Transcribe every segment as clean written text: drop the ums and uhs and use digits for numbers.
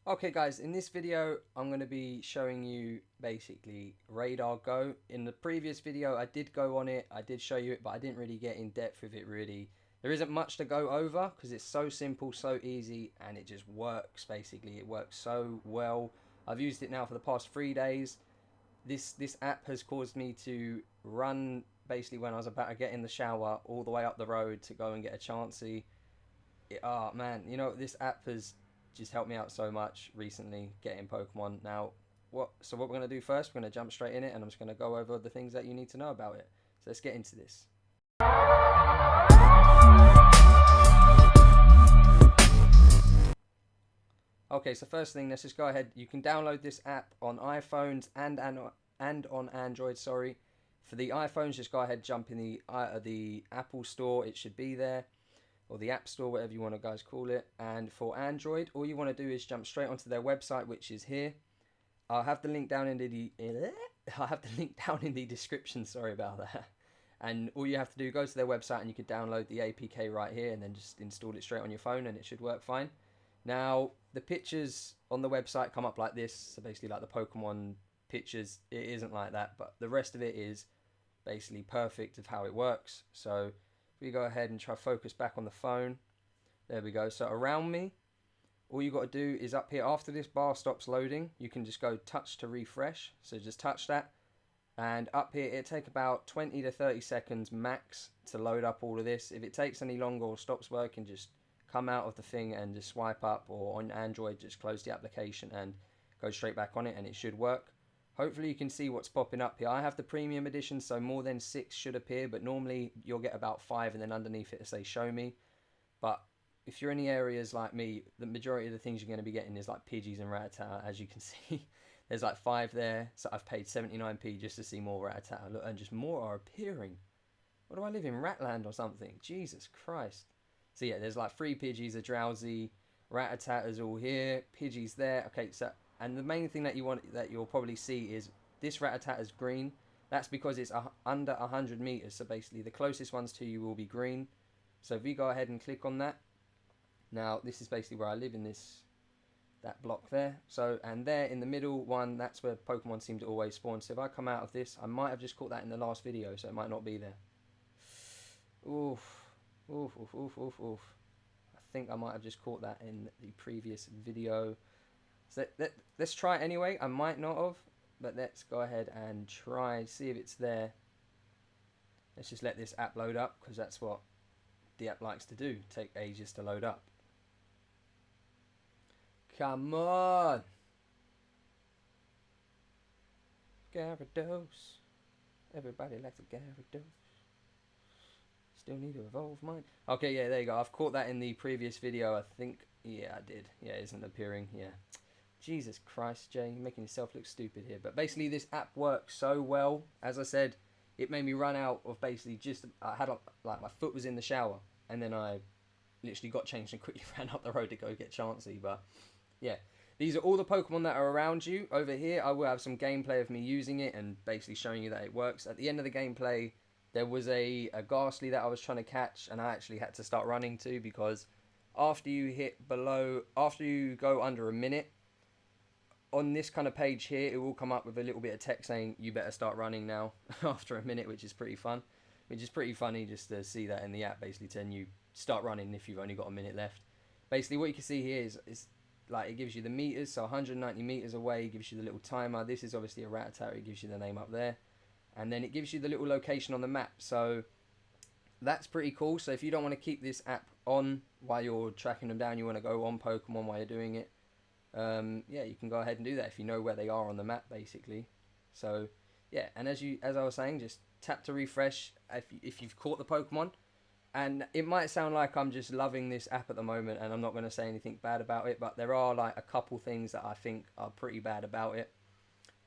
Okay guys, in this video I'm going to be showing you basically Radar Go. In the previous video I did go on it, I did show you it, but I didn't really get in depth with it really. There isn't much to go over because it's so simple, so easy, and it just works basically. It works so well. I've used it now for the past 3 days. This app has caused me to run basically when I was about to get in the shower all the way up the road to go and get a chancey. Oh man, this app has just helped me out so much recently getting Pokemon. Now, what we're gonna do first? We're gonna jump straight in it, and I'm just gonna go over the things that you need to know about it. So let's get into this. Okay, so first thing, let's just go ahead. You can download this app on iPhones and on Android. Sorry, for the iPhones, just go ahead, jump in the Apple Store. It should be there, or the App Store, whatever you want to guys call it. And for Android, all you want to do is jump straight onto their website, which is here. I'll have the link down in the I'll have the link down in the description. Sorry about that. And all you have to do, go to their website, and you can download the APK right here, and then just install it straight on your phone, and it should work fine. Now, the pictures on the website come up like this, so basically like the Pokemon pictures. It isn't like that, but the rest of it is basically perfect of how it works. So if we go ahead and try focus back on the phone, there we go. So around me, all you got to do is up here, after this bar stops loading, you can just go touch to refresh. So just touch that, and up here it'll take about 20 to 30 seconds max to load up all of this. If it takes any longer or stops working, just come out of the thing and just swipe up, or on Android just close the application and go straight back on it, and it should work. Hopefully you can see what's popping up here. I have the premium edition, so more than 6 should appear, but normally you'll get about 5, and then underneath it will say show me. But if you're in the areas like me, the majority of the things you're going to be getting is like Pidgeys and Rattata, as you can see. There's like 5 there, so I've paid 79p just to see more Rattata. Look, and just more are appearing. What do I live in, Ratland or something? Jesus Christ. So yeah, there's like 3 Pidgeys, a Drowsy, Rattata's all here, Pidgey's there. Okay, so, and the main thing that you'll probably see is this Rattata's green. That's because it's under 100 meters. So basically, the closest ones to you will be green. So if we go ahead and click on that, now this is basically where I live, in that block there. So, and there in the middle one, that's where Pokemon seem to always spawn. So if I come out of this, I might have just caught that in the last video, so it might not be there. Oof. Oof, oof, oof, oof, oof. I think I might have just caught that in the previous video. So let's try it anyway. I might not have, but let's go ahead and try, see if it's there. Let's just let this app load up, because that's what the app likes to do. Take ages to load up. Come on! Gyarados. Everybody likes a Gyarados. Still need to evolve mine. Okay, yeah, there you go. I've caught that in the previous video, I think. Yeah, I did. Yeah, it isn't appearing. Yeah. Jesus Christ, Jay, you're making yourself look stupid here. But basically, this app works so well. As I said, it made me run out of basically just... I had, like, my foot was in the shower. And then I literally got changed and quickly ran up the road to go get Chansey. But, yeah. These are all the Pokemon that are around you. Over here, I will have some gameplay of me using it and basically showing you that it works. At the end of the gameplay, there was a Ghastly that I was trying to catch, and I actually had to start running to, because after you go under a minute, on this kind of page here, it will come up with a little bit of text saying, you better start running now, after a minute, which is pretty fun. Which is pretty funny just to see that in the app, basically telling you start running if you've only got a minute left. Basically, what you can see here is like, it gives you the meters, so 190 meters away, it gives you the little timer. This is obviously a Rattata, it gives you the name up there. And then it gives you the little location on the map. So that's pretty cool. So if you don't want to keep this app on while you're tracking them down, you want to go on Pokemon while you're doing it, yeah, you can go ahead and do that if you know where they are on the map, basically. So yeah, and as I was saying, just tap to refresh if you've caught the Pokemon. And it might sound like I'm just loving this app at the moment, and I'm not going to say anything bad about it, but there are like a couple things that I think are pretty bad about it.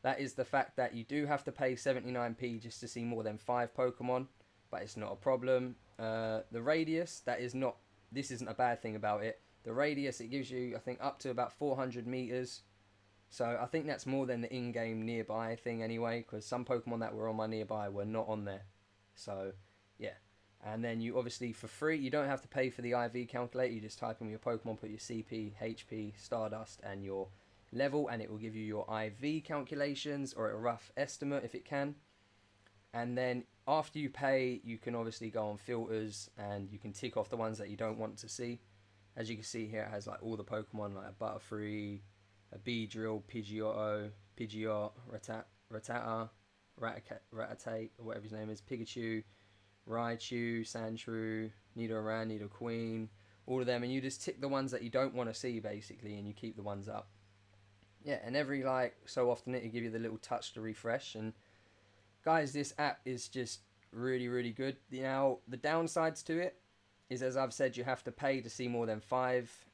That is the fact that you do have to pay 79p just to see more than 5 Pokemon, but it's not a problem. The radius, this isn't a bad thing about it. The radius, it gives you, I think, up to about 400 meters. So I think that's more than the in-game nearby thing anyway, because some Pokemon that were on my nearby were not on there. So, yeah. And then you obviously, for free, you don't have to pay for the IV calculator. You just type in your Pokemon, put your CP, HP, Stardust, and your level, and it will give you your IV calculations, or a rough estimate if it can. And then after you pay, you can obviously go on filters, and you can tick off the ones that you don't want to see. As you can see here, it has like all the Pokemon, like a Butterfree, a Beedrill, Pidgeotto, Pidgeot, Rattata, Rattata, or whatever his name is, Pikachu, Raichu, Sandshrew, Nidoran, Nidoqueen, all of them, and you just tick the ones that you don't want to see basically, and you keep the ones up. Yeah, and every like so often it'll give you the little touch to refresh. And guys, this app is just really, really good. Now, the downsides to it is, as I've said, you have to pay to see more than 5.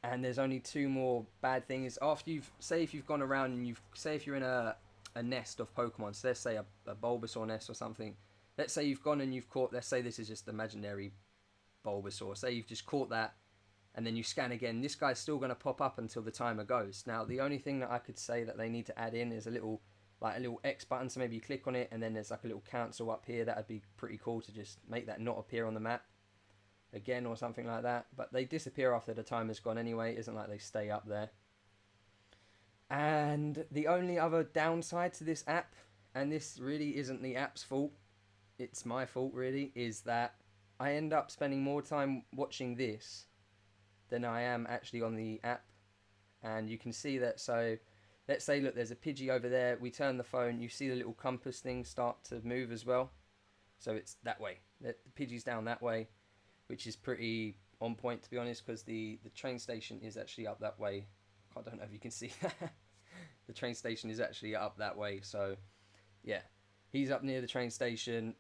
And there's only 2 more bad things. After you've, say if you've gone around and say if you're in a nest of Pokemon, so let's say a Bulbasaur nest or something. Let's say you've gone and you've caught, let's say this is just imaginary Bulbasaur. Say you've just caught that, and then you scan again. This guy's still going to pop up until the timer goes. Now, the only thing that I could say that they need to add in is a little X button. So maybe you click on it, and then there's like a little cancel up here. That would be pretty cool to just make that not appear on the map again or something like that. But they disappear after the timer's gone anyway. It isn't like they stay up there. And the only other downside to this app, and this really isn't the app's fault, it's my fault really, is that I end up spending more time watching this than I am actually on the app. And you can see that. So let's say, look, there's a Pidgey over there. We turn the phone, you see the little compass thing start to move as well. So it's that way. The Pidgey's down that way, which is pretty on point, to be honest, because the train station is actually up that way. I don't know if you can see that. The train station is actually up that way. So yeah, he's up near the train station,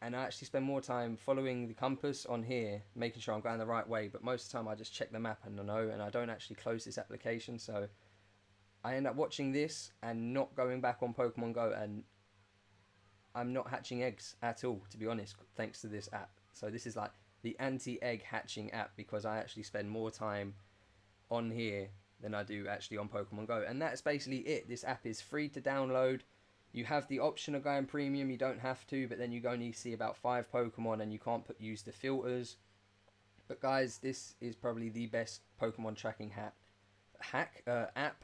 and I actually spend more time following the compass on here, making sure I'm going the right way. But most of the time I just check the map and I know, and I don't actually close this application. So I end up watching this and not going back on Pokemon Go, and I'm not hatching eggs at all, to be honest, thanks to this app. So this is like the anti-egg hatching app, because I actually spend more time on here than I do actually on Pokemon Go. And that's basically it. This app is free to download. You have the option of going premium, you don't have to, but then you only see about 5 Pokemon and you can't use the filters. But guys, this is probably the best Pokemon tracking app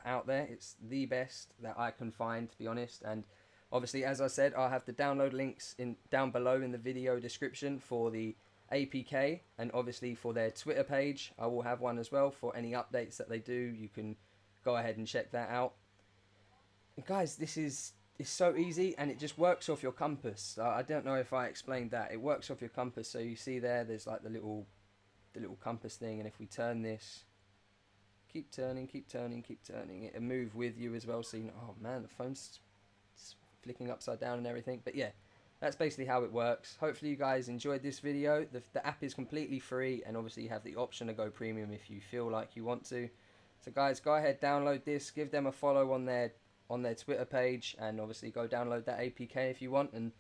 out there. It's the best that I can find, to be honest. And obviously, as I said, I'll have the download links down below in the video description for the APK, and obviously for their Twitter page I will have one as well for any updates that they do. You can go ahead and check that out. And guys, it's so easy, and it just works off your compass. I don't know if I explained that. It works off your compass. So you see there's like the little compass thing, and if we turn this, keep turning, it'll move with you as well. So you know, oh man, the phone's flicking upside down and everything. But yeah, that's basically how it works. Hopefully you guys enjoyed this video. The app is completely free, and obviously you have the option to go premium if you feel like you want to. So guys, go ahead, download this, give them a follow on their Twitter page, and obviously go download that APK if you want. And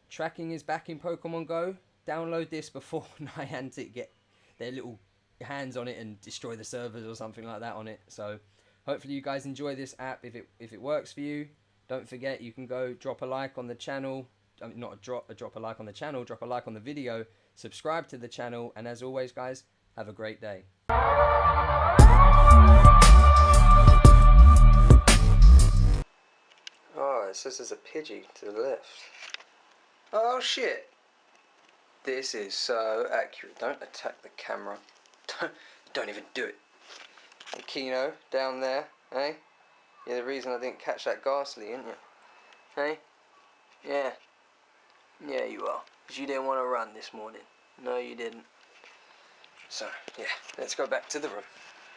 tracking is back in Pokemon Go. Download this before Niantic get their little hands on it and destroy the servers or something like that on it. So hopefully you guys enjoy this app. If it works for you, don't forget you can go drop a like on the channel. I mean, not drop a like on the channel, drop a like on the video, subscribe to the channel, and as always guys, have a great day. Oh, it says there's a Pidgey to the left. Oh shit! This is so accurate. Don't attack the camera. Don't even do it. And Kino down there, eh? You're the reason I didn't catch that Ghastly, ain't you? Hey? Yeah. Yeah, you are. Because you didn't want to run this morning. No, you didn't. So, yeah, let's go back to the room.